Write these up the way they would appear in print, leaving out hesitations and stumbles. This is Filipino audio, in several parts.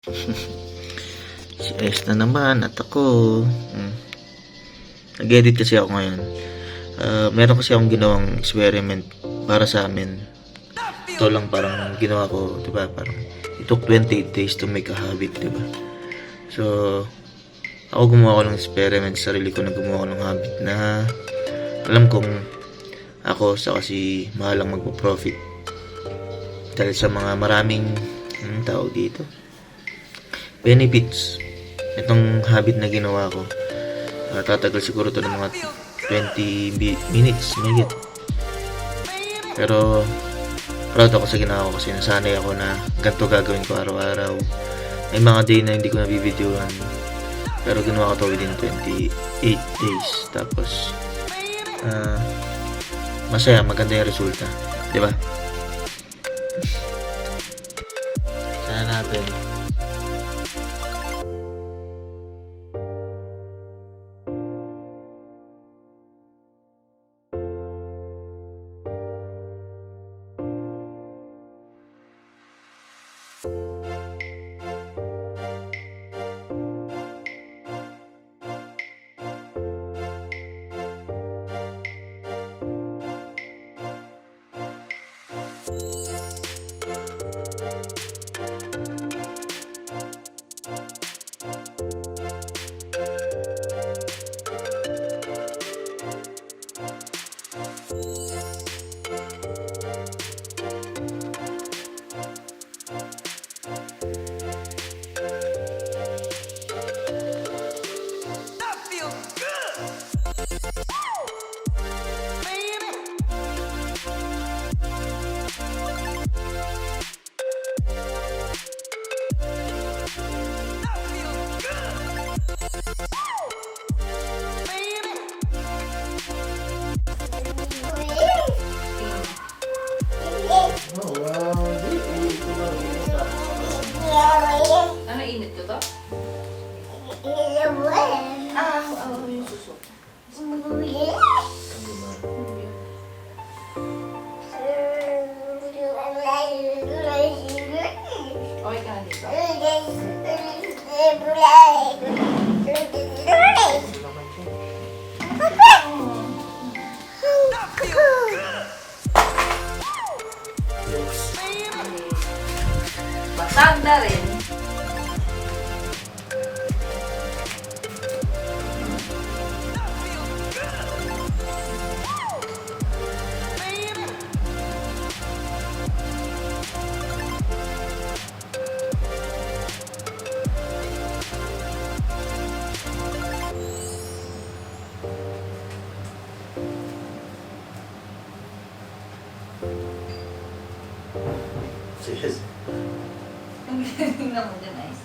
Si Ayos na naman at ako. Nag-edit kasi ako ngayon. Meron kasi akong ginawang experiment para sa amin. Ito lang parang ginawa ko, 'di ba? Parang it took 28 days to make a habit, 'di ba? So, ako gumawa ko ng experiment sa sarili ko, na gumawa ko ng habit na alam kong ako sa kasi mahalang magpo-profit dahil sa mga maraming tawag dito benefits. Itong habit na ginawa ko, tatagal siguro to ng mga 20 minutes mayigit, pero proud ako sa ginawa ko kasi nasanay ako na ganito gagawin ko araw-araw. May mga day na hindi ko nabibidyohan, pero ginawa ko to within 28 days. Tapos masaya, maganda yung resulta, di ba? Sana natin. Ano init ko to? Yung suso. Okay ka na dito? Basag na rin. Yes. Tingnan mo dyan, Ice.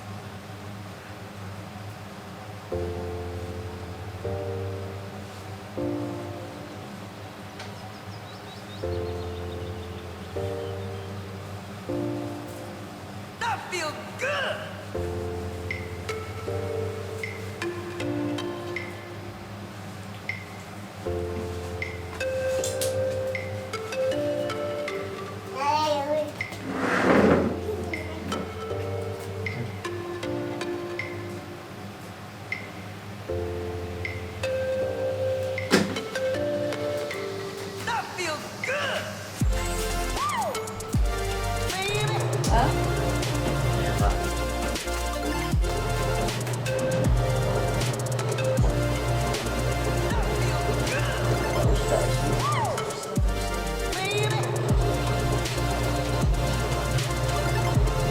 Ha?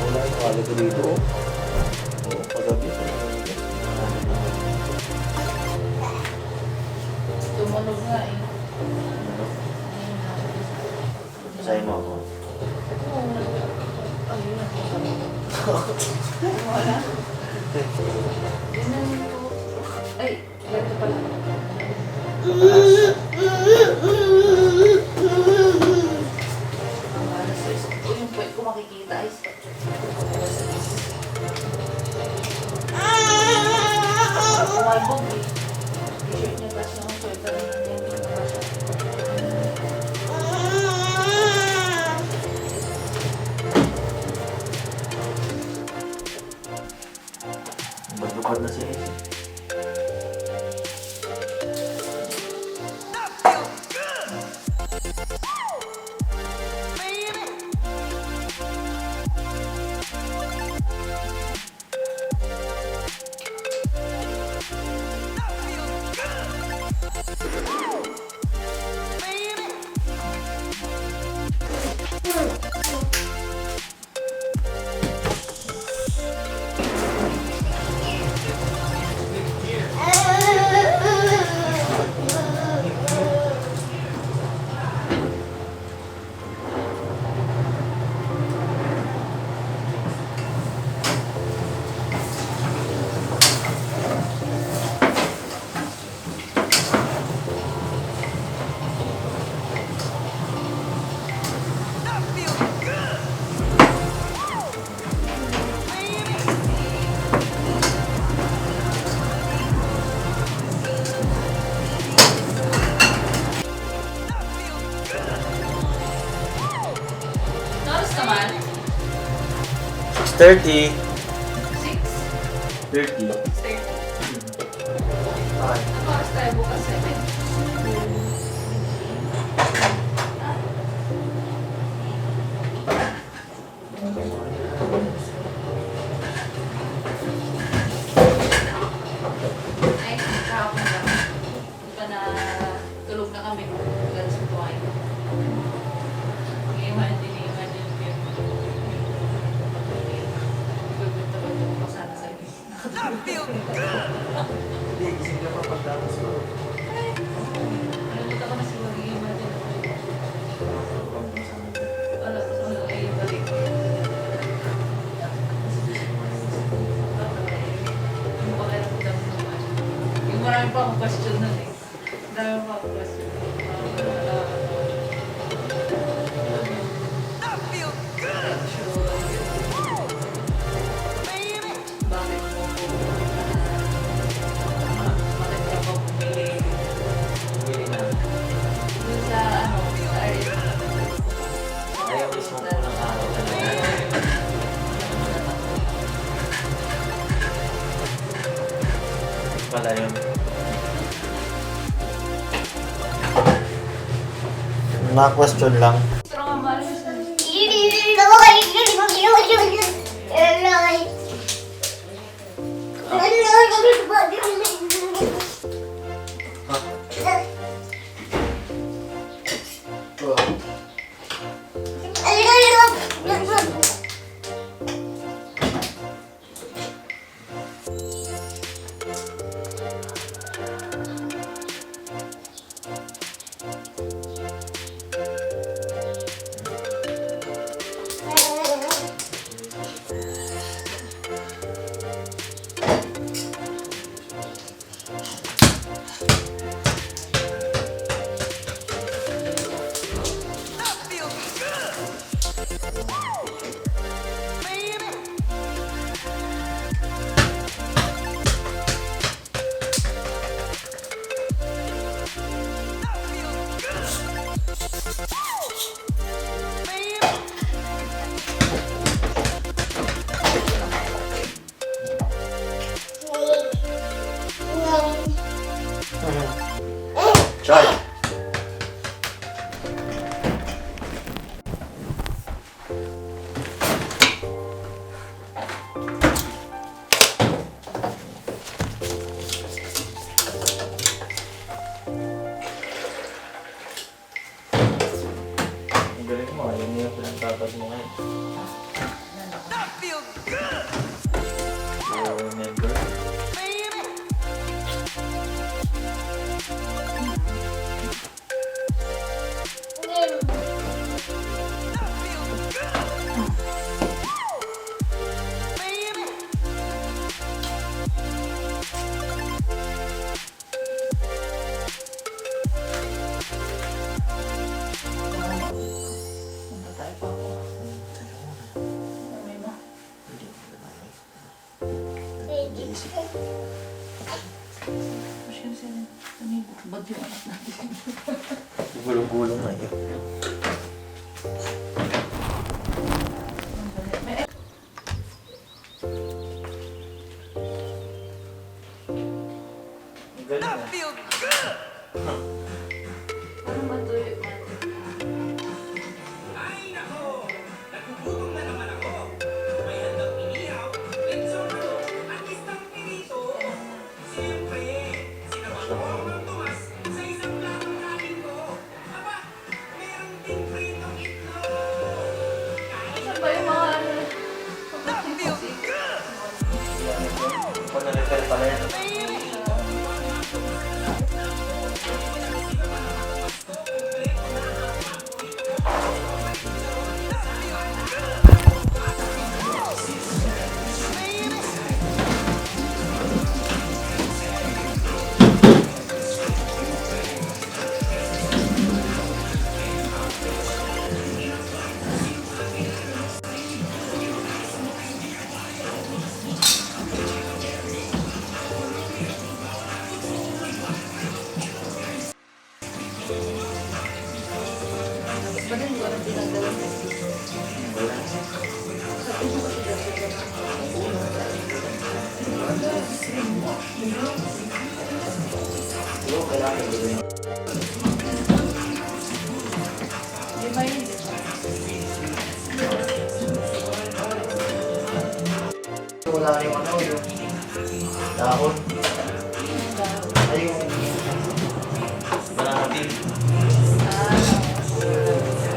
Wala yung kali ko dito. Pagabi. Tumunog nga eh. Basahin mo ako. Ayun ako. Wala? Yun ang ito. Ay, ganito pala. Ang alas is, yung puwet ko makikita is. Kumalbog eh. T-shirt niya kasi yung sweater niya. Lupad na siya. Notice naman. 30. 6. 30. 30. Ang oras tayo bukas 7. Ay, kahapon lang. Di ba na tulog na kami. Galas ko kumain. I-imagine ko yun. Ibibenta ba ito ko sana sa inyo? Nakatulog. Hindi, gising ka pa pagdatos ko. Nalimutan ko na siguro. I-imagine ko yun. Wala pa sa mga i-balik ko. Yung ba kaya dami naman. Yung marami pa akong question nun eh. Marami pa akong question. Bakit mo po? Bakit ka pa bumili? Hindi na. Dun sa ano, sa area. Ayaw mismo po ng araw talaga. Pala yun. Mga question lang. Strong ang mahal siya. Char! Ang galing mo, yun yung pinagtatag mo ngayon. I remember. Punta tayo pa ako. May mo. Mas kasi bad yung anak natin. Gulong-gulong na yun. Galing ah. Ano matuyo? Saan ba yung mga ano? Kung na-refer pala yan. Ba din ko na pinagdalan? Oo, kailangan gawin. Di ba yun? Wala na yung ano, yung dahon. Ay, yung banana peel.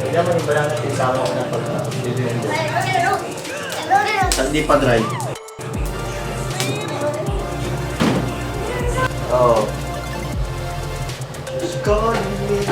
Kaya mo yung banana peel sama ko na pag-dilihan dyan. Hindi pa dry. Oo. Just call me.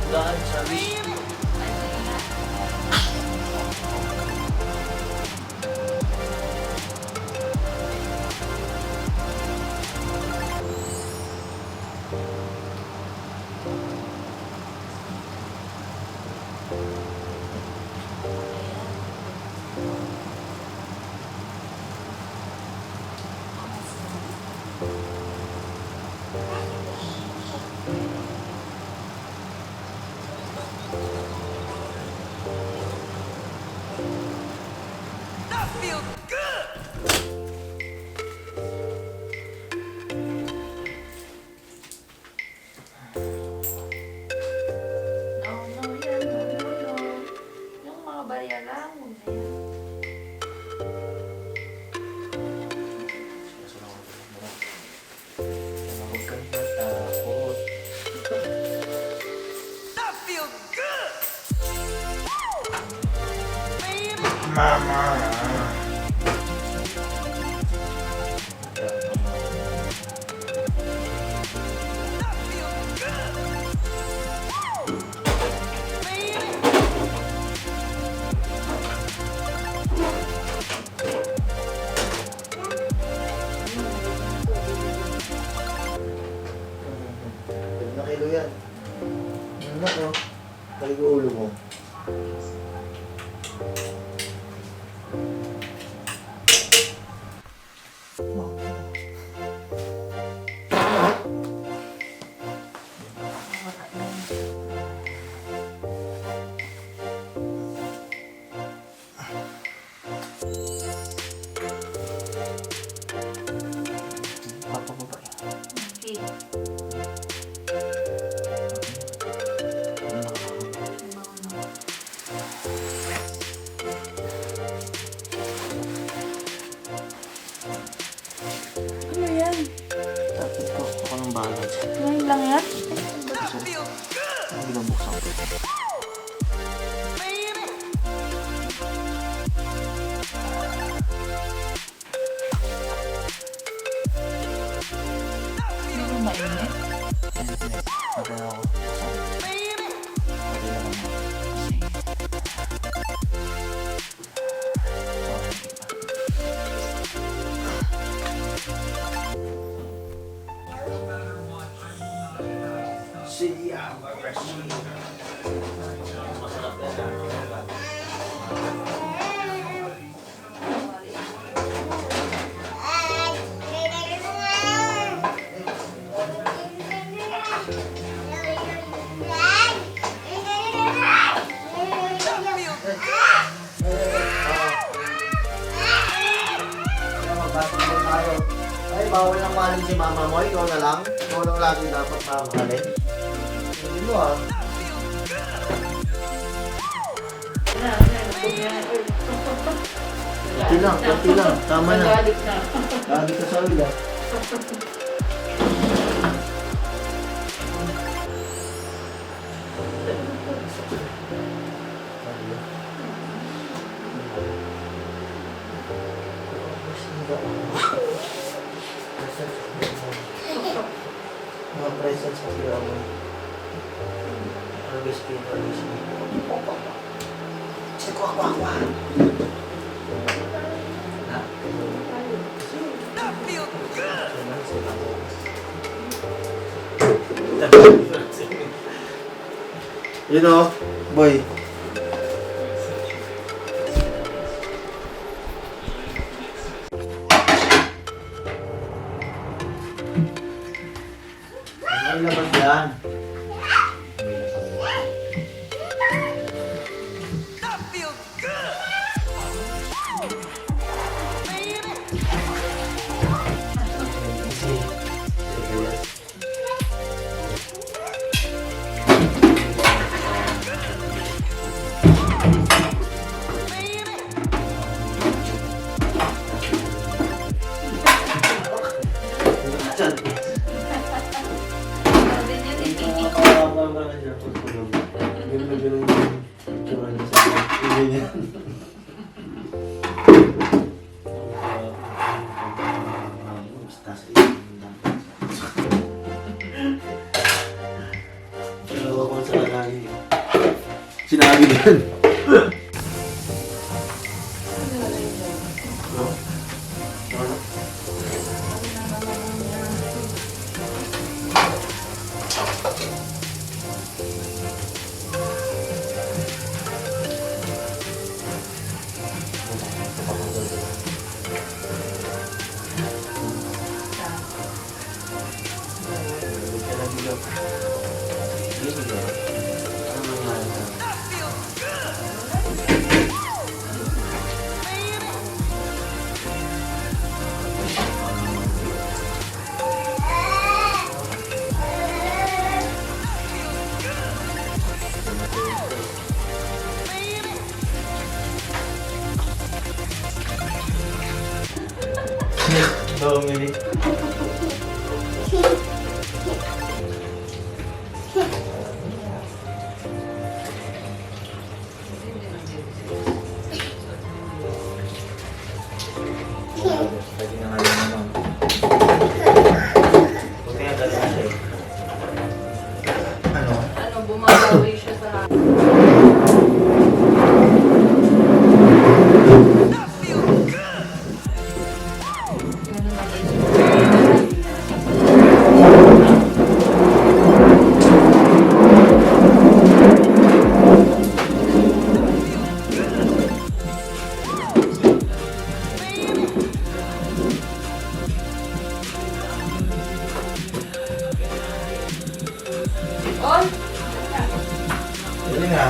Daan sa wish. No, yan. No. Yung mga barya lang. Huwag na yan. Huwag kang matakot. Mama! Na kilo yan. Nako. Balik yung ulo mo. Papababa. Okay. Ano yan? Tapos ko ako ng bahala dyan. Ngayon lang yan? Ang binubuksan ko. okay na ako. Okay naman. Basketball tayo. Ay, bawal lang mahalin si mama mo. Ikaw na lang. Ikaw lang lagi dapat mamahalin. Hindi mo ah. Kunti lang. Tama na. Nagalit na. Lagi ka sa ulo. Mga presents kasi ako. Harvest me. Kwa. You know, boy. Ano labas yan? Sinabi din. Dominic. Pwede na nga yun naman. Buti nga dalawa siya eh. Ano? Bumabawi siya sa Hindi nga.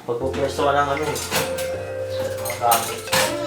Pagpupwesto ka ng ano eh. Mga gamit.